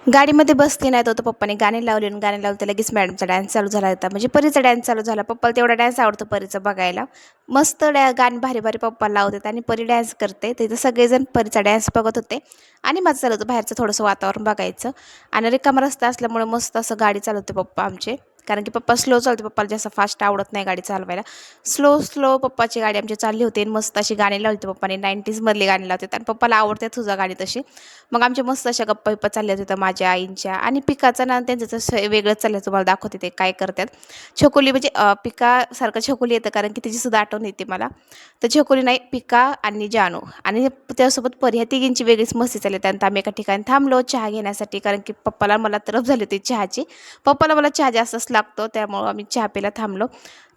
गाडीमध्ये बसली नाही तर पप्पाने गाणी लावली आणि गाणी लावलं तर लगेच मॅडमचा डान्स चालू झाला होता. म्हणजे परीचा डान्स चालू झाला. पप्पाला तेवढा डान्स आवडतो परीचा बघायला. मस्त गाणी भारी-भारी पप्पा लावतात आणि परी डान्स करते. तिथं सगळेजण परीचा डान्स बघत होते आणि माझं चालू होतं बाहेरचं थोडंसं वातावरण बघायचं आणि रिकामा रस्ता असल्यामुळे मस्त असं गाडी चालवते पप्पा आमचे. कारण की पप्पा स्लो चालवते. पप्पाला जास्त फास्ट आवडत नाही गाडी चालवायला. स्लो पप्पाची गाडी आमची चालली होती आणि मस्त अशी गाणी लावली होती पप्पाने 90s मधली गाणी लावतात आणि पप्पाला आवडते तुझा गाणी तशी. मग आमच्या मस्त अशा गप्पा-बिप्पा चालल्या होत्या माझ्या आईंच्या आणि पिकाचं ना त्यांचं तसं वेगळंच चाललं तुम्हाला दाखवते ते काय करतात. छकुली म्हणजे पिकासारखं छकुली येतं कारण की तिचीसुद्धा आठवण येते मला. तर छकुली नाही पिका आणि जानू आणि त्यासोबत परी ह्या तिघींची वेगळीच मस्ती चालली. त्यानंतर आम्ही एका ठिकाणी थांबलो चहा घेण्यासाठी कारण की पप्पाला मला तरफ झाली होती चहाची. पप्पाला मला चहा जास्तच लागतो त्यामुळं आम्ही चहा प्यायला थांबलो.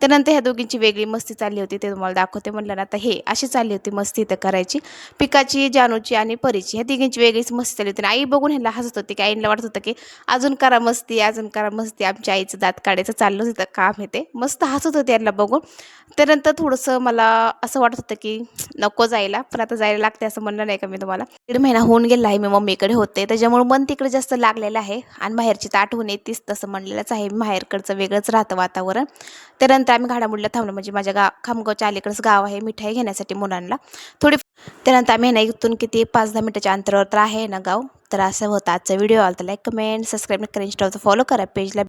त्यानंतर ह्या दोघींची वेगळी मस्ती चालली होती ते तुम्हाला दाखवते म्हटलं ना आता हे अशी चालली होती मस्ती इथं करायची. पिकाची, जानूची आणि परीची ह्या तिघींची वेगळीच मस्ती चालली होती आणि आई बघून ह्यांना हसत होती की आईला वाटत होतं की अजून करा मस्ती, अजून करा मस्ती. आमच्या आईचं दात काढायचं चाललं होतं काम हे ते. मस्त हसत होते यांना बघून. त्यानंतर थोडंसं मला असं वाटत होतं की नको जायला, पण आता जायला लागते असं म्हणलं नाही का मी तुम्हाला. 1.5 महिना होऊन गेला आहे मी मम्मीकडे होते. त्याच्यामुळे मन तिकडे जास्त लागलेलं आहे आणि माहेरची तर आठवण येतीच तसं म्हणलेलंच आहे. माहेरकडचं वेगळंच राहतं वातावरण. त्यानंतर आम्ही घाडामुडीला थांबलो म्हणजे माझ्या खामगावच्या अलीकडंच गाव आहे मिठाई घेण्यासाठी मुलांना. थोडी त्यानंतर आम्ही ना इथून किती 5-10 मिनिटाच्या अंतरावर तर आहे ना गाव. तर असं होतं आजचा व्हिडिओ. आला तर लाईक, कमेंट, सबस्क्राईब करा, इंस्टावर फॉलो करा पेजला.